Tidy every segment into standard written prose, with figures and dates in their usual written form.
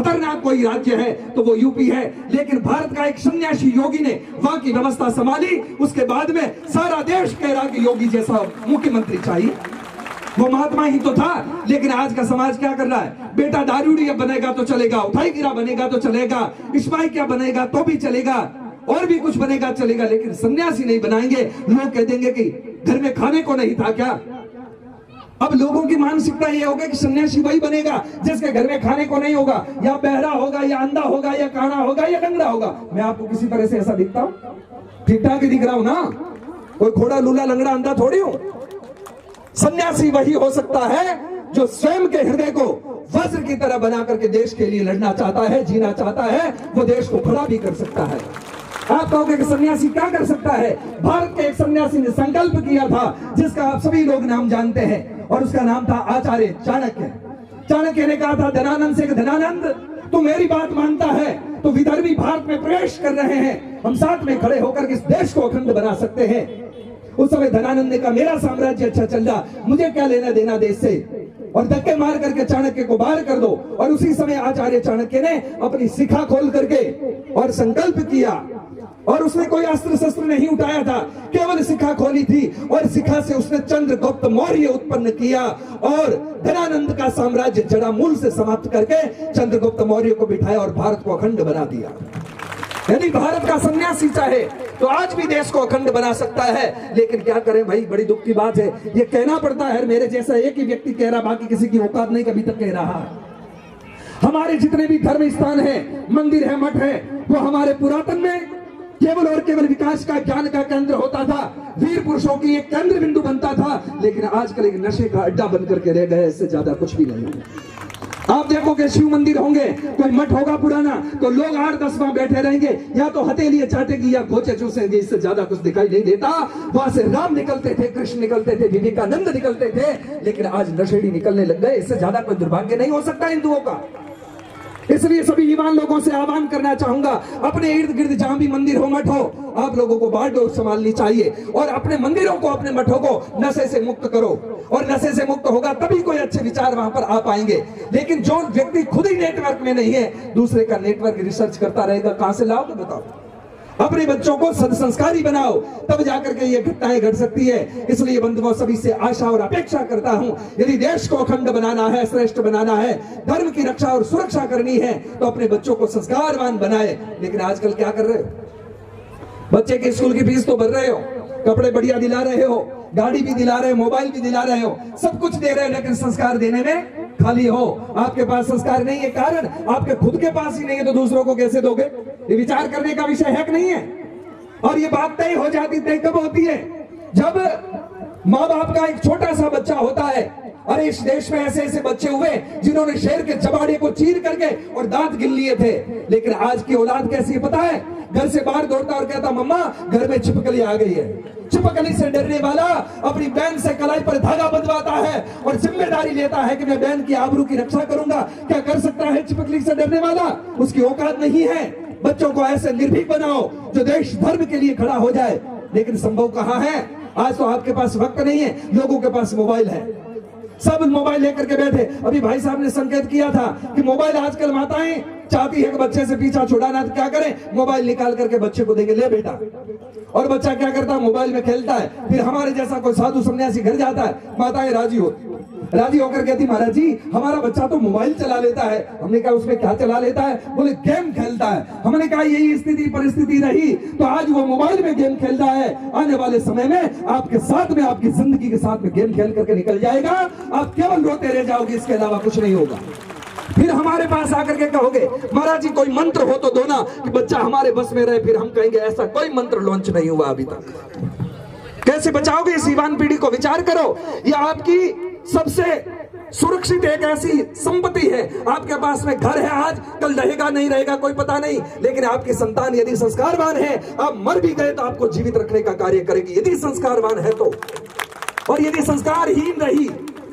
खतरनाक कोई राज्य है तो वो यूपी है। लेकिन भारत का एक सन्यासी योगी ने वहां की व्यवस्था संभाली, उसके बाद में सारा देश कह रहा कि योगी जैसा मुख्यमंत्री चाहिए। वो महात्मा ही तो था। लेकिन आज का समाज क्या कर रहा है? बेटा दारूडिया बनेगा तो चलेगा, उठाई गिरा बनेगा तो चलेगा, इस्माई क्या बनेगा तो भी चलेगा, और भी कुछ बनेगा चलेगा, लेकिन सन्यासी नहीं बनाएंगे। लोग कह देंगे कि घर में खाने को नहीं था क्या? अब लोगों की मानसिकता ये होगा कि सन्यासी वही बनेगा जिसके घर में खाने को नहीं होगा, या बहरा होगा, या अंधा होगा, या काना होगा, या लंगड़ा होगा। मैं आपको किसी तरह से ऐसा दिखता हूं? ठीक ठाक ही दिख रहा हूं ना? कोई खोड़ा लूला लंगड़ा अंधा थोड़ी हूं। सन्यासी वही हो सकता है जो स्वयं के हृदय को वज्र की तरह बना करके देश के लिए लड़ना चाहता है, जीना चाहता है, वो देश को खड़ा भी कर सकता है। आप कहोगे कि सन्यासी क्या कर सकता है? भारत के एक सन्यासी ने संकल्प किया था जिसका आप सभी लोग नाम जानते हैं, और उसका नाम था आचार्य चाणक्य। चाणक्य ने कहा था धनानंद से, धनानंद तू मेरी बात मानता है तो विदर्भी भारत में प्रवेश कर रहे हैं, हम साथ में खड़े होकर इस देश को अखंड बना सकते हैं। उस समय धनानंद ने कहा मेरा साम्राज्य अच्छा चल रहा, मुझे क्या लेना देना देश से, और धक्के मार करके चाणक्य को बाहर कर दो। और उसी समय आचार्य चाणक्य ने अपनी शिखा खोल करके और संकल्प किया, और उसने कोई अस्त्र शस्त्र नहीं उठाया था, केवल शिखा खोली थी, और शिखा से उसने चंद्रगुप्त मौर्य उत्पन्न किया, और धनानंद का साम्राज्य जड़ा मूल से समाप्त करके चंद्रगुप्त मौर्य को बिठाया और भारत को अखंड बना दिया। यदि भारत का सन्यासी चाहे तो आज भी देश को अखंड बना सकता है। लेकिन क्या करें भाई, बड़ी दुख की बात है, ये कहना पड़ता है। मेरे जैसा एक ही व्यक्ति कह रहा, बाकी किसी की औकात नहीं कभी तक कह रहा। हमारे जितने भी धर्म स्थान है, मंदिर है, मठ है, वो हमारे पुरातन में केवल और केवल विकास का, ज्ञान का केंद्र होता था, वीर पुरुषों की एक केंद्र बिंदु बनता था। लेकिन आजकल एक नशे का अड्डा बन करके रह गए, इससे ज्यादा कुछ भी नहीं है। आप देखोगे शिव मंदिर होंगे, कोई मठ होगा पुराना, तो लोग 8-10 वहां बैठे रहेंगे, या तो हथेलियां चाटेगी या गोचे चूसेंगे, इससे ज्यादा कुछ दिखाई नहीं देता। वहां से राम निकलते थे, कृष्ण निकलते थे, विवेकानंद निकलते थे, लेकिन आज नशेड़ी निकलने लग गए। इससे ज्यादा कोई दुर्भाग्य नहीं हो सकता हिंदुओं का। इसलिए सभी ईमान लोगों से आह्वान करना चाहूंगा, अपने इर्द गिर्द जहां भी मंदिर हो, मठ हो, आप लोगों को बागडोर संभालनी चाहिए, और अपने मंदिरों को, अपने मठों को नशे से मुक्त करो। और नशे से मुक्त होगा तभी कोई अच्छे विचार वहां पर आ पाएंगे। लेकिन जो व्यक्ति खुद ही नेटवर्क में नहीं है, दूसरे का नेटवर्क रिसर्च करता रहेगा, कहां से लाओगे बताओ? अपने बच्चों को सत्संस्कारी बनाओ, तब जाकर के ये घटनाएं घट सकती है। इसलिए बंधुओं, सभी से आशा और अपेक्षा करता हूं, यदि देश को अखंड बनाना है, श्रेष्ठ बनाना है, धर्म की रक्षा और सुरक्षा करनी है, तो अपने बच्चों को संस्कारवान बनाए। लेकिन आजकल क्या कर रहे हो? बच्चे की स्कूल की फीस तो भर रहे हो, कपड़े बढ़िया दिला रहे हो, गाड़ी भी दिला रहे हो, मोबाइल भी दिला रहे हो, सब कुछ दे रहे हो, लेकिन संस्कार देने में खाली हो। आपके पास संस्कार नहीं है, कारण आपके खुद के पास ही नहीं है, तो दूसरों को कैसे दोगे? ये विचार करने का विषय है कि नहीं है? और ये बात तय हो जाती, तय कब होती है? जब माँ बाप का एक छोटा सा बच्चा होता है। अरे इस देश में ऐसे ऐसे बच्चे हुए जिन्होंने शेर के जबाड़े को चीर करके और दांत गिन लिए थे। लेकिन आज की औलाद कैसी है पता है? घर से बाहर दौड़ता और कहता मम्मा घर में छिपकली आ गई है। छिपकली से डरने वाला अपनी बहन से कलाई पर धागा बंधवाता है और जिम्मेदारी लेता है कि मैं बहन की आबरू की रक्षा करूंगा। क्या कर सकता है छिपकली से डरने वाला? उसकी औकात नहीं है। बच्चों को ऐसे निर्भीक बनाओ जो देश धर्म के लिए खड़ा हो जाए। लेकिन संभव कहां है? आज तो आपके पास वक्त नहीं है, लोगों के पास मोबाइल है, सब मोबाइल लेकर के बैठे। अभी भाई साहब ने संकेत किया था कि मोबाइल आजकल माताएं चाहती है कि बच्चे से पीछा छुड़ाना, तो क्या करें? मोबाइल निकाल करके बच्चे को देंगे, ले बेटा। और बच्चा क्या करता है? मोबाइल में खेलता है। फिर हमारे जैसा कोई साधु सन्यासी घर जाता है, माताएं राजी होकर कहती महाराज जी हमारा बच्चा तो मोबाइल चला लेता है। हमने कहा उसमें क्या चला लेता है? बोले गेम खेलता है। हमने कहा यही स्थिति परिस्थिति रही तो आज वो मोबाइल में गेम खेलता है, आने वाले समय में आपके साथ में, आपकी जिंदगी के साथ में गेम खेल करके निकल जाएगा। आप केवल रोते रह जाओगे, इसके अलावा कुछ नहीं होगा। फिर हमारे पास आकर के कहोगे महाराज जी कोई मंत्र हो तो दो ना कि बच्चा हमारे बस में रहे। फिर हम कहेंगे ऐसा कोई मंत्र लॉन्च नहीं हुआ अभी तक। कैसे बचाओगे इस युवान पीढ़ी को? विचार करो। यह आपकी सबसे सुरक्षित एक ऐसी संपत्ति है। आपके पास में घर है, आज कल रहेगा नहीं रहेगा कोई पता नहीं, लेकिन आपकी संतान यदि संस्कारवान है, आप मर भी गए तो आपको जीवित रखने का कार्य करेगी, यदि संस्कारवान है तो। और यदि संस्कारहीन रही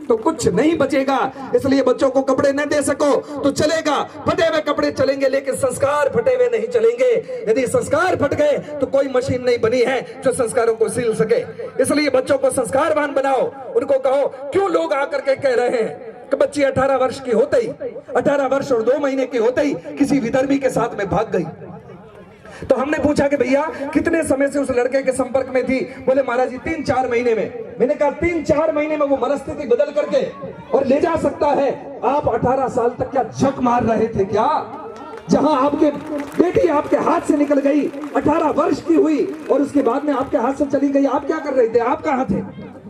तो कुछ नहीं बचेगा। इसलिए बच्चों को कपड़े न दे सको तो चलेगा, फटे हुए कपड़े चलेंगे, लेकिन संस्कार फटे हुए नहीं चलेंगे। यदि संस्कार फट गए तो कोई मशीन नहीं बनी है जो संस्कारों को सील सके। इसलिए बच्चों को संस्कारवान बनाओ। उनको कहो क्यों लोग आकर के कह रहे हैं, कि बच्ची 18 वर्ष की होते ही, 18 वर्ष और 2 महीने की होते ही किसी विधर्मी के साथ में भाग गई। तो हमने पूछा कि भैया कितने समय से उस लड़के के संपर्क में थी? बोले महाराज जी 3-4 महीने में। मैंने कहा 3-4 महीने में वो मनस्थिति बदल करके और ले जा सकता है। आप 18 साल तक क्या झक मार रहे थे क्या? जहां आपके बेटी आपके हाथ से निकल गई, 18 वर्ष की हुई और उसके बाद में आपके हाथ से चली गई, आप क्या कर रहे थे? आप कहां थे?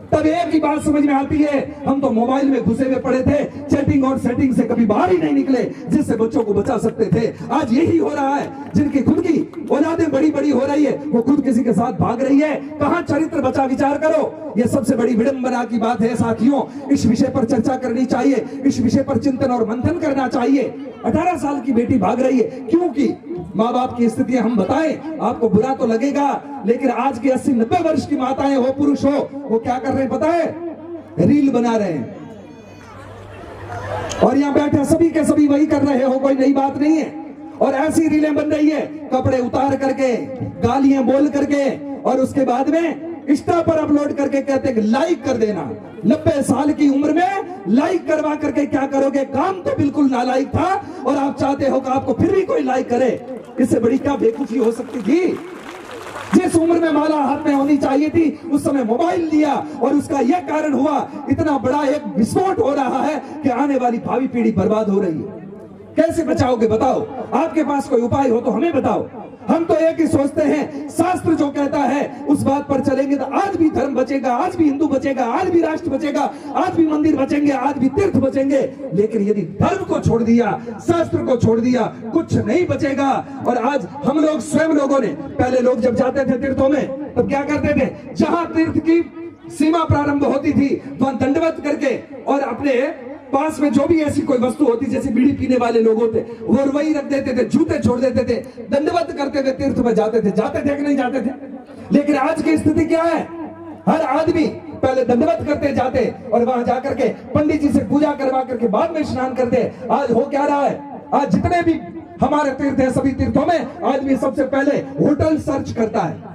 तब एक ही बात समझ में आती है, हम तो मोबाइल में घुसे हुए पड़े थे, चैटिंग और सेटिंग से कभी बाहर ही नहीं निकले जिससे बच्चों को बचा सकते थे। आज यही हो रहा है, जिनकी खुद की औलादें बड़ी बड़ी हो रही है वो खुद किसी के साथ भाग रही है। कहां चरित्र बचा? विचार करो। ये सबसे बड़ी विडंबना की बात है साथियों। इस विषय पर चर्चा करनी चाहिए, इस विषय पर चिंतन और मंथन करना चाहिए। 18 साल की बेटी भाग रही है क्योंकि माँ बाप की स्थिति हम बताएं, आपको बुरा तो लगेगा, लेकिन आज की 80-90 वर्ष की माताएं हो, पुरुष हो, वो क्या कर रहे हैं पता है? रील बना रहे हैं। और यहाँ बैठे सभी के सभी वही कर रहे हो, कोई नई बात नहीं है। और ऐसी रीलें बन रही है, कपड़े उतार करके, गालियां बोल करके, और उसके बाद में इंस्टा पर अपलोड करके कहते हैं लाइक कर देना। 90 साल की उम्र में लाइक करवा करके क्या करोगे? काम तो बिल्कुल नालायक था और आप चाहते हो कि आपको फिर भी कोई लाइक करे। इससे बड़ी क्या बेवकूफी हो सकती थी? जिस उम्र में माला हाथ में होनी चाहिए थी उस समय मोबाइल लिया और उसका यह कारण हुआ इतना बड़ा एक विस्फोट हो रहा है कि आने वाली भावी पीढ़ी बर्बाद हो रही है। कैसे बचाओगे बताओ? आपके पास कोई उपाय हो तो हमें बताओ। हम तो एक ही सोचते हैं, शास्त्र जो कहता है उस बात पर चलेंगे तो आज भी धर्म बचेगा, आज भी हिंदू बचेगा, आज भी राष्ट्र बचेगा, आज भी मंदिर बचेंगे, आज भी तीर्थ बचेंगे। लेकिन यदि धर्म को छोड़ दिया, शास्त्र को छोड़ दिया, कुछ नहीं बचेगा। और आज हम लोग स्वयं लोगों ने, पहले लोग जब जाते थे तीर्थों में तब क्या करते थे? जहां तीर्थ की सीमा प्रारंभ होती थी वहां दंडवत करके और अपने पास में जो भी ऐसी कोई वस्तु होती, जैसे बीड़ी पीने वाले लोग होते वो वही रख देते थे, जूते छोड़ देते थे, दंडवत करते थे, तीर्थ में जाते थे कि नहीं जाते थे? लेकिन आज की स्थिति क्या है? हर आदमी पहले दंडवत करते जाते और वहां जाकर के पंडित जी से पूजा करवा करके बाद में स्नान करते। आज हो क्या रहा है? आज जितने भी हमारे तीर्थ है, सभी तीर्थों में आदमी सबसे पहले होटल सर्च करता है।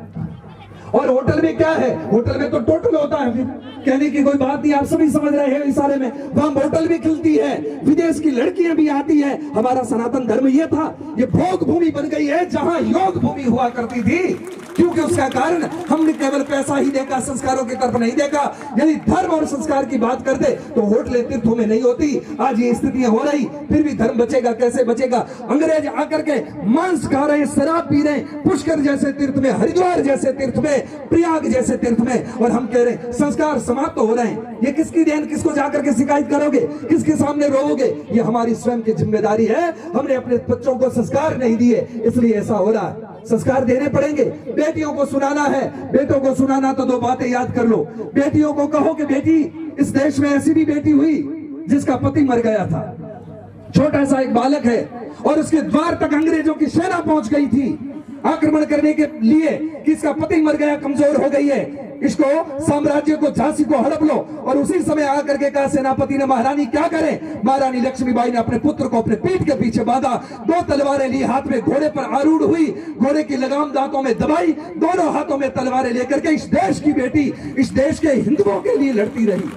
और होटल में क्या है? होटल में तो टोटल होता है, फिर कहने की कोई बात नहीं, आप सभी समझ रहे हैं इशारे में। वहां होटल भी खिलती है, विदेश की लड़कियां भी आती है। हमारा सनातन धर्म ये था, ये भोग भूमि बन गई है जहां योग भूमि हुआ करती थी। क्योंकि उसका कारण हमने केवल पैसा ही देखा, संस्कारों की तरफ नहीं देखा। यदि धर्म और संस्कार की बात करते तो होटलें तीर्थों में नहीं होती। आज ये स्थितियां हो रही, फिर भी धर्म बचेगा कैसे? बचेगा। अंग्रेज आकर के मांस खा रहे, शराब पी रहे, पुष्कर जैसे तीर्थ में, हरिद्वार जैसे तीर्थ में, प्रयाग जैसे तीर्थ में, और हम कह रहे संस्कार समाप्त हो रहे हैं। ये किसकी देन? किसको जाकर के शिकायत करोगे? किसके सामने रोओगे? ये हमारी स्वयं की जिम्मेदारी है। हमने अपने बच्चों को संस्कार नहीं दिए, इसलिए ऐसा हो रहा है। संस्कार देने पड़ेंगे। बेटियों को सुनाना है, बेटों को सुनाना तो 2 बातें याद कर लो। बेटियों को कहो कि बेटी, इस देश में ऐसी भी बेटी हुई जिसका पति मर गया था, छोटा सा एक बालक है, और उसके द्वार तक अंग्रेजों की सेना पहुंच गई थी आक्रमण करने के लिए कि इसका पति मर गया, कमजोर हो गई है, इसको साम्राज्य को, झांसी को हड़प लो। और उसी समय आकर के कहा सेनापति ने, महारानी क्या करें? महारानी लक्ष्मीबाई ने अपने पुत्र को अपने पीठ के पीछे बांधा, 2 तलवारें ली, हाथ में घोड़े पर आरूढ़ हुई, घोड़े की लगाम दांतों में दबाई, दोनों हाथों में तलवारें लेकर के इस देश की बेटी, इस देश के हिंदुओं के लिए लड़ती रही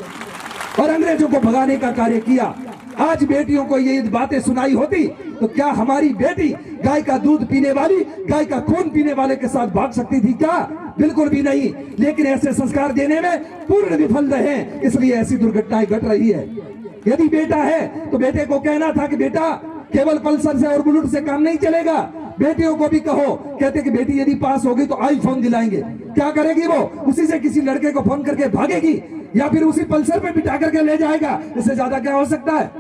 और अंग्रेजों को भगाने का कार्य किया। आज बेटियों को ये बातें सुनाई होती तो क्या हमारी बेटी गाय का दूध पीने वाली, गाय का खून पीने वाले के साथ भाग सकती थी क्या? बिल्कुल भी नहीं। लेकिन ऐसे संस्कार देने में पूर्ण विफल रहे, इसलिए ऐसी दुर्घटनाएं घट रही है। यदि बेटा है तो बेटे को कहना था कि बेटा, केवल पल्सर से और बुलेट से काम नहीं चलेगा। बेटियों को भी कहो, कहते कि बेटी यदि पास होगी तो आईफोन दिलाएंगे। क्या करेगी वो? उसी से किसी लड़के को फोन करके भागेगी या फिर उसी पल्सर पे बिठा करके ले जाएगा। इससे ज्यादा क्या हो सकता है?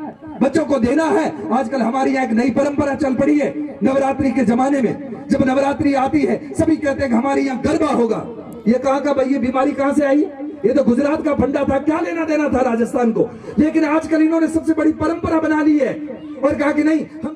बच्चों को देना है। आजकल हमारी यहाँ एक नई परंपरा चल पड़ी है, नवरात्रि के जमाने में जब नवरात्रि आती है सभी कहते हैं कि हमारे यहाँ गरबा होगा। ये कहाँ का भाई? ये बीमारी कहाँ से आई? ये तो गुजरात का फंडा था, क्या लेना देना था राजस्थान को? लेकिन आजकल इन्होंने सबसे बड़ी परंपरा बना ली है और कहा कि नहीं, हम